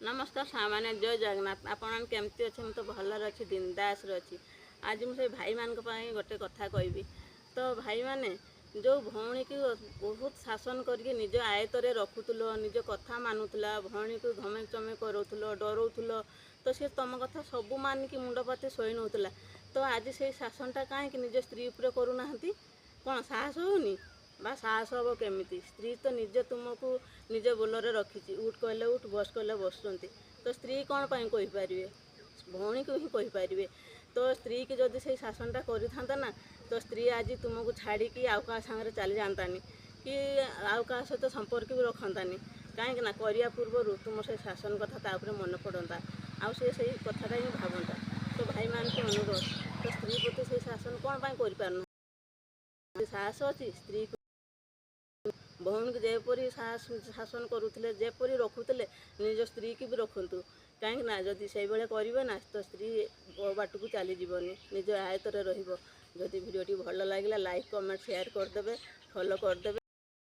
नमस्कार सामान्य जय जगन्नाथ आपण केमती अच्छे मुझे भलर अच्छी दिनदास अच्छी आज मुझे भाई मान गोटे कथा कहबी तो भाई माने जो भौणी की बहुत शासन करके निज आयतरे रखुल निज कथा मानुला भौणी को धमे चमे करूल डरौल तो सी तुम कथा सब मानिक मुंड पाती शोई नौला तो आज से शासनटा कहीं निज स्त्री उपर करूना कौन साहस होनी बा साहस हम केमी स्त्री तो निजे तुमको निजे बोलरे रखी उठ कहले उठ बस कहले बसुँच तो स्त्री कौन पाई कहींपारे भौणी को ही कहींपारे तो स्त्री की जदि से शासनटा करता ना तो स्त्री आज तुमको छाड़ी आउ क्या सांगे चली जातानी कि आउ क्या सहित संपर्क भी रखतानी कहीं ना करिया पूर्व तुम से शासन कथा तापर मन पड़ता आउ से कथाटा ही भावता तो भाई मान को अनुरोध तो स्त्री प्रति से शासन कौन पाई कर साहस अच्छी स्त्री भौणी को जेपरी शासन करुले जेपरी रखुले निज स्त्री की भी रखु कहीं जदि से करेंगे ना तो स्त्री बाट को चली जीवनी निज आयतर रही भिडियोटी भल लगे लाइक कमेंट शेयर करदे फॉलो करदे।